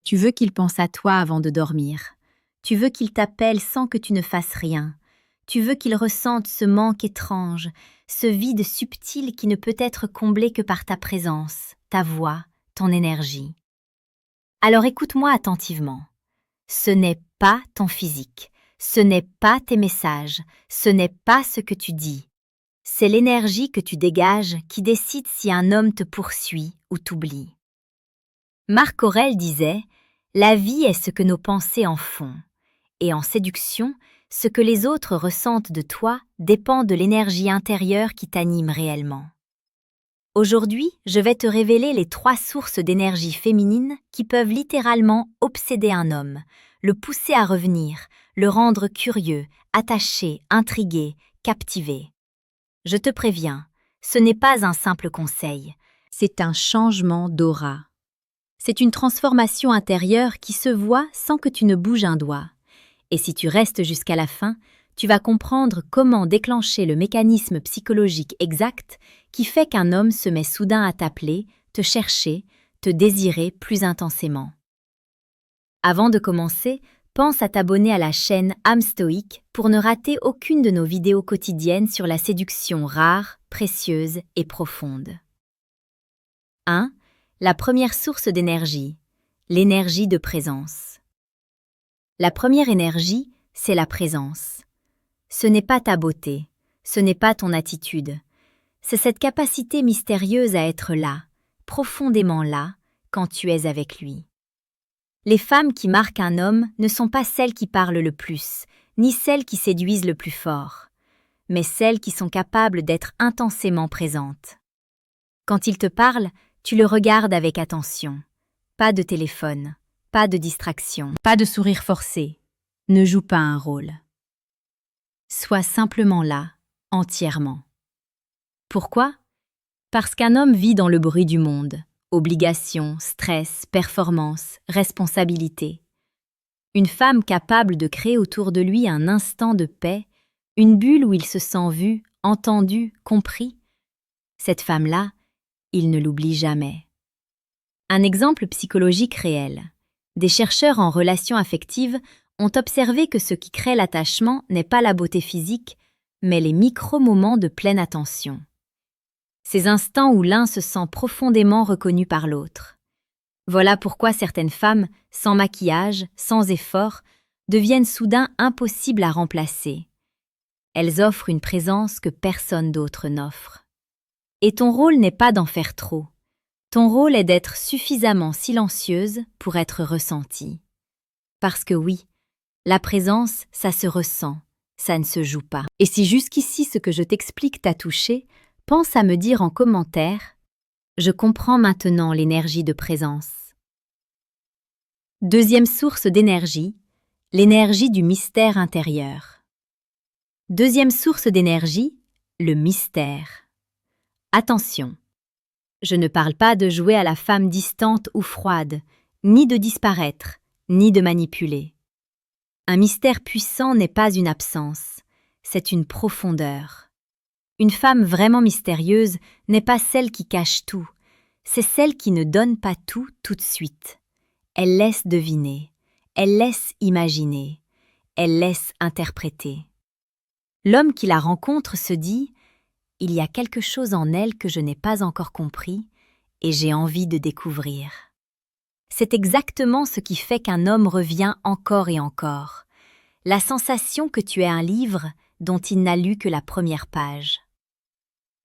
Tu veux qu'il pense à toi avant de dormir. Tu veux qu'il t'appelle sans que tu ne fasses rien. Tu veux qu'il ressente ce manque étrange, ce vide subtil qui ne peut être comblé que par ta présence, ta voix, ton énergie. Alors écoute-moi attentivement. Ce n'est pas ton physique, ce n'est pas tes messages, ce n'est pas ce que tu dis. C'est l'énergie que tu dégages qui décide si un homme te poursuit ou t'oublie. Marc Aurèle disait « La vie est ce que nos pensées en font ». Et en séduction, ce que les autres ressentent de toi dépend de l'énergie intérieure qui t'anime réellement. Aujourd'hui, je vais te révéler les 3 sources d'énergie féminine qui peuvent littéralement obséder un homme, le pousser à revenir, le rendre curieux, attaché, intrigué, captivé. Je te préviens, ce n'est pas un simple conseil, c'est un changement d'aura. C'est une transformation intérieure qui se voit sans que tu ne bouges un doigt. Et si tu restes jusqu'à la fin, tu vas comprendre comment déclencher le mécanisme psychologique exact qui fait qu'un homme se met soudain à t'appeler, te chercher, te désirer plus intensément. Avant de commencer, pense à t'abonner à la chaîne âme stoïque pour ne rater aucune de nos vidéos quotidiennes sur la séduction rare, précieuse et profonde. 1. La première source d'énergie, l'énergie de présence. La première énergie, c'est la présence. Ce n'est pas ta beauté, ce n'est pas ton attitude. C'est cette capacité mystérieuse à être là, profondément là, quand tu es avec lui. Les femmes qui marquent un homme ne sont pas celles qui parlent le plus, ni celles qui séduisent le plus fort, mais celles qui sont capables d'être intensément présentes. Quand il te parle, tu le regardes avec attention. Pas de téléphone, pas de distraction, pas de sourire forcé. Ne joue pas un rôle. Sois simplement là, entièrement. Pourquoi? Parce qu'un homme vit dans le bruit du monde. Obligations, stress, performance, responsabilité. Une femme capable de créer autour de lui un instant de paix, une bulle où il se sent vu, entendu, compris. Cette femme-là, il ne l'oublie jamais. Un exemple psychologique réel. Des chercheurs en relations affectives ont observé que ce qui crée l'attachement n'est pas la beauté physique, mais les micro-moments de pleine attention. Ces instants où l'un se sent profondément reconnu par l'autre. Voilà pourquoi certaines femmes, sans maquillage, sans effort, deviennent soudain impossibles à remplacer. Elles offrent une présence que personne d'autre n'offre. Et ton rôle n'est pas d'en faire trop. Ton rôle est d'être suffisamment silencieuse pour être ressentie. Parce que oui, la présence, ça se ressent, ça ne se joue pas. Et si jusqu'ici ce que je t'explique t'a touché, pense à me dire en commentaire « Je comprends maintenant l'énergie de présence ». Deuxième source d'énergie, l'énergie du mystère intérieur. Deuxième source d'énergie, le mystère. Attention, je ne parle pas de jouer à la femme distante ou froide, ni de disparaître, ni de manipuler. Un mystère puissant n'est pas une absence, c'est une profondeur. Une femme vraiment mystérieuse n'est pas celle qui cache tout, c'est celle qui ne donne pas tout de suite. Elle laisse deviner, elle laisse imaginer, elle laisse interpréter. L'homme qui la rencontre se dit « Il y a quelque chose en elle que je n'ai pas encore compris et j'ai envie de découvrir ». C'est exactement ce qui fait qu'un homme revient encore et encore. La sensation que tu es un livre dont il n'a lu que la première page.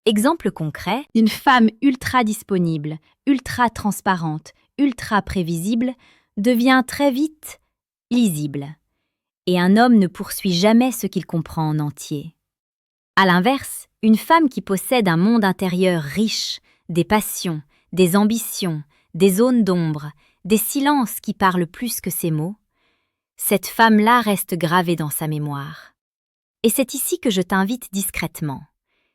Exemple concret, une femme ultra disponible, ultra transparente, ultra prévisible devient très vite lisible. Et un homme ne poursuit jamais ce qu'il comprend en entier. À l'inverse, une femme qui possède un monde intérieur riche, des passions, des ambitions, des zones d'ombre, des silences qui parlent plus que ses mots, cette femme-là reste gravée dans sa mémoire. Et c'est ici que je t'invite discrètement.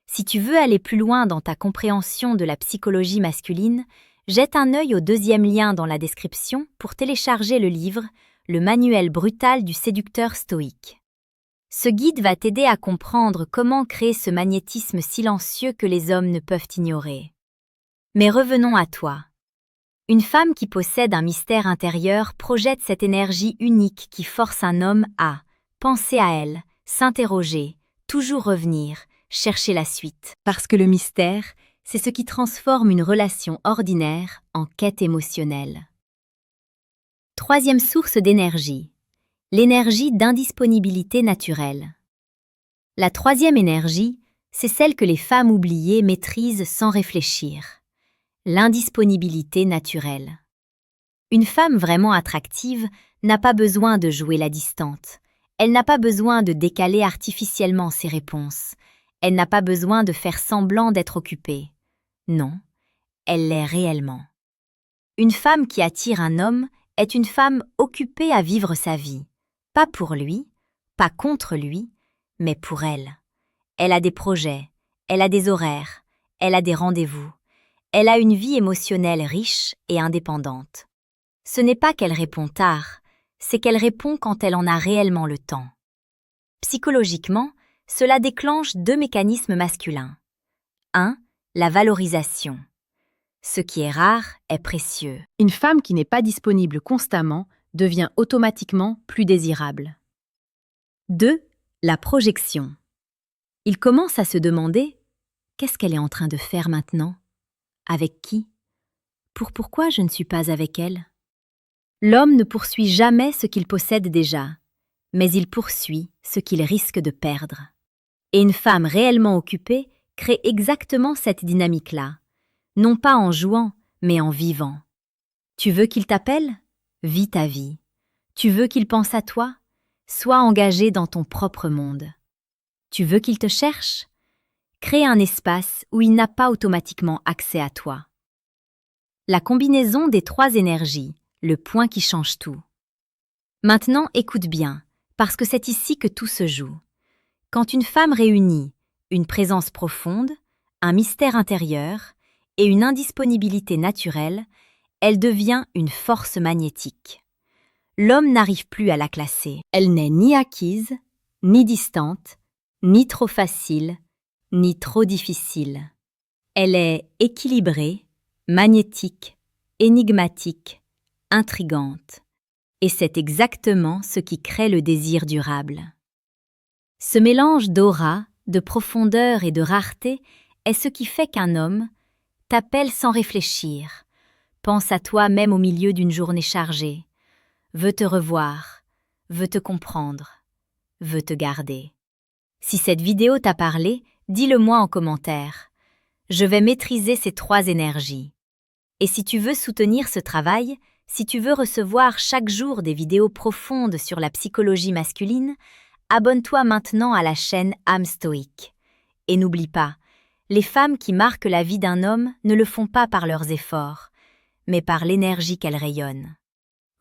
Si tu veux aller plus loin dans ta compréhension de la psychologie masculine, jette un œil au deuxième lien dans la description pour télécharger le livre « Le manuel brutal du séducteur stoïque ». Ce guide va t'aider à comprendre comment créer ce magnétisme silencieux que les hommes ne peuvent ignorer. Mais revenons à toi. Une femme qui possède un mystère intérieur projette cette énergie unique qui force un homme à penser à elle, s'interroger, toujours revenir, chercher la suite. Parce que le mystère, c'est ce qui transforme une relation ordinaire en quête émotionnelle. Troisième source d'énergie. L'énergie d'indisponibilité naturelle. La troisième énergie, c'est celle que les femmes oubliées maîtrisent sans réfléchir. L'indisponibilité naturelle. Une femme vraiment attractive n'a pas besoin de jouer la distante. Elle n'a pas besoin de décaler artificiellement ses réponses. Elle n'a pas besoin de faire semblant d'être occupée. Non, elle l'est réellement. Une femme qui attire un homme est une femme occupée à vivre sa vie. Pas pour lui, pas contre lui, mais pour elle. Elle a des projets, elle a des horaires, elle a des rendez-vous. Elle a une vie émotionnelle riche et indépendante. Ce n'est pas qu'elle répond tard, c'est qu'elle répond quand elle en a réellement le temps. Psychologiquement, cela déclenche deux mécanismes masculins. 1. La valorisation. Ce qui est rare est précieux. Une femme qui n'est pas disponible constamment devient automatiquement plus désirable. 2. La projection. Il commence à se demander « Qu'est-ce qu'elle est en train de faire maintenant ? Avec qui ? Pourquoi je ne suis pas avec elle ?» L'homme ne poursuit jamais ce qu'il possède déjà, mais il poursuit ce qu'il risque de perdre. Et une femme réellement occupée crée exactement cette dynamique-là, non pas en jouant, mais en vivant. Tu veux qu'il t'appelle ? Vis ta vie. Tu veux qu'il pense à toi ? Sois engagé dans ton propre monde. Tu veux qu'il te cherche ? Crée un espace où il n'a pas automatiquement accès à toi. La combinaison des trois énergies, le point qui change tout. Maintenant, écoute bien, parce que c'est ici que tout se joue. Quand une femme réunit une présence profonde, un mystère intérieur et une indisponibilité naturelle, elle devient une force magnétique. L'homme n'arrive plus à la classer. Elle n'est ni acquise, ni distante, ni trop facile, ni trop difficile. Elle est équilibrée, magnétique, énigmatique, intrigante. Et c'est exactement ce qui crée le désir durable. Ce mélange d'aura, de profondeur et de rareté est ce qui fait qu'un homme t'appelle sans réfléchir, pense à toi même au milieu d'une journée chargée, veut te revoir, veut te comprendre, veut te garder. Si cette vidéo t'a parlé, dis-le-moi en commentaire. Je vais maîtriser ces trois énergies. Et si tu veux soutenir ce travail, si tu veux recevoir chaque jour des vidéos profondes sur la psychologie masculine, abonne-toi maintenant à la chaîne Âme Stoïque. Et n'oublie pas, les femmes qui marquent la vie d'un homme ne le font pas par leurs efforts, mais par l'énergie qu'elles rayonnent.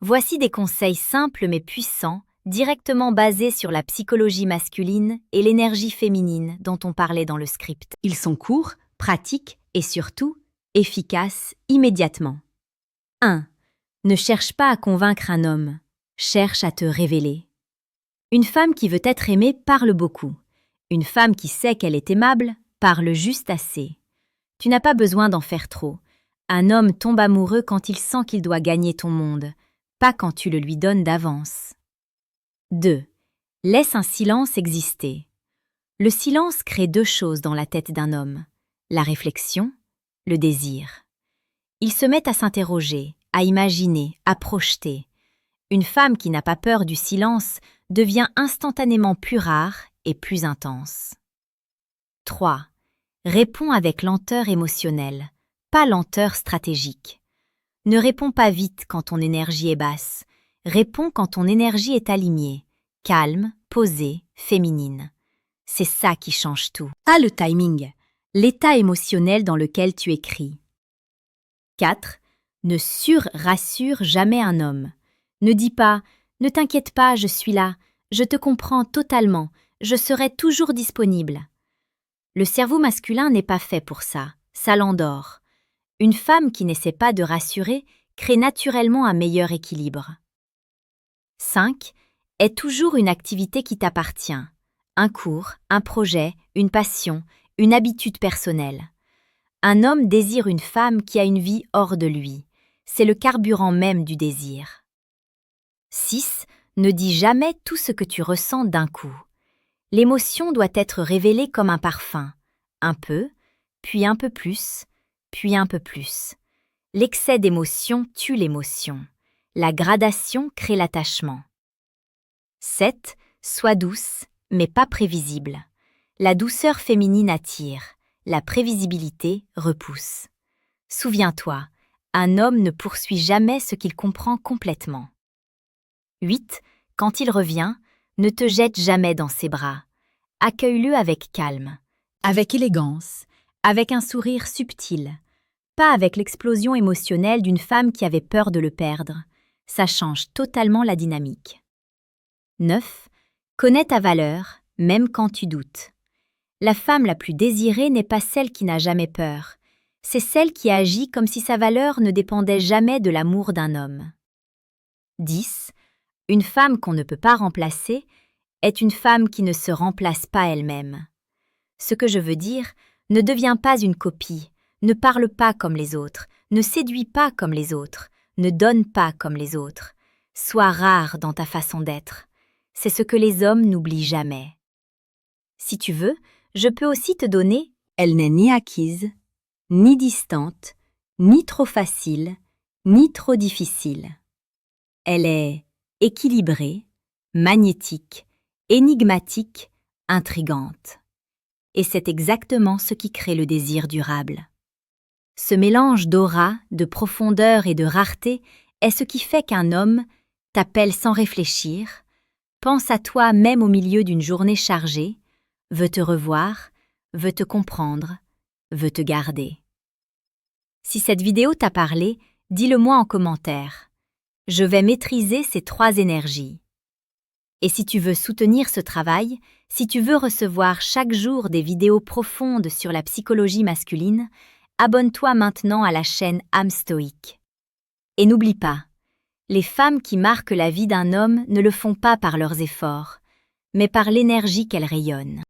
Voici des conseils simples mais puissants, directement basés sur la psychologie masculine et l'énergie féminine dont on parlait dans le script. Ils sont courts, pratiques et surtout efficaces immédiatement. 1. Ne cherche pas à convaincre un homme, cherche à te révéler. Une femme qui veut être aimée parle beaucoup. Une femme qui sait qu'elle est aimable parle juste assez. Tu n'as pas besoin d'en faire trop. Un homme tombe amoureux quand il sent qu'il doit gagner ton monde, pas quand tu le lui donnes d'avance. 2. Laisse un silence exister. Le silence crée deux choses dans la tête d'un homme, la réflexion, le désir. Il se met à s'interroger, à imaginer, à projeter. Une femme qui n'a pas peur du silence devient instantanément plus rare et plus intense. 3. Réponds avec lenteur émotionnelle, pas lenteur stratégique. Ne réponds pas vite quand ton énergie est basse. Réponds quand ton énergie est alignée, calme, posée, féminine. C'est ça qui change tout. Pas le timing, l'état émotionnel dans lequel tu écris. 4. Ne surrassure jamais un homme. Ne dis pas « Ne t'inquiète pas, je suis là, je te comprends totalement, je serai toujours disponible ». Le cerveau masculin n'est pas fait pour ça, ça l'endort. Une femme qui n'essaie pas de rassurer crée naturellement un meilleur équilibre. 5. Est toujours une activité qui t'appartient. Un cours, un projet, une passion, une habitude personnelle. Un homme désire une femme qui a une vie hors de lui. C'est le carburant même du désir. 6. Ne dis jamais tout ce que tu ressens d'un coup. L'émotion doit être révélée comme un parfum. Un peu, puis un peu plus, puis un peu plus. L'excès d'émotion tue l'émotion. La gradation crée l'attachement. 7. Sois douce, mais pas prévisible. La douceur féminine attire, la prévisibilité repousse. Souviens-toi, un homme ne poursuit jamais ce qu'il comprend complètement. 8. Quand il revient, ne te jette jamais dans ses bras. Accueille-le avec calme, Avec élégance, avec un sourire subtil. Pas avec l'explosion émotionnelle d'une femme qui avait peur de le perdre. Ça change totalement la dynamique. 9. Connais ta valeur, même quand tu doutes. La femme la plus désirée n'est pas celle qui n'a jamais peur. C'est celle qui agit comme si sa valeur ne dépendait jamais de l'amour d'un homme. 10. Une femme qu'on ne peut pas remplacer est une femme qui ne se remplace pas elle-même. Ce que je veux dire, ne deviens pas une copie, ne parle pas comme les autres, ne séduis pas comme les autres, ne donne pas comme les autres. Sois rare dans ta façon d'être. C'est ce que les hommes n'oublient jamais. Si tu veux, je peux aussi te donner « Elle n'est ni acquise, ni distante, ni trop facile, ni trop difficile. Elle est équilibrée, magnétique, énigmatique, intrigante. » Et c'est exactement ce qui crée le désir durable. Ce mélange d'aura, de profondeur et de rareté est ce qui fait qu'un homme t'appelle sans réfléchir, pense à toi même au milieu d'une journée chargée, veut te revoir, veut te comprendre, veut te garder. Si cette vidéo t'a parlé, dis-le-moi en commentaire. Je vais maîtriser ces 3 énergies. Et si tu veux soutenir ce travail, si tu veux recevoir chaque jour des vidéos profondes sur la psychologie masculine, abonne-toi maintenant à la chaîne Âme Stoïque. Et n'oublie pas, les femmes qui marquent la vie d'un homme ne le font pas par leurs efforts, mais par l'énergie qu'elles rayonnent.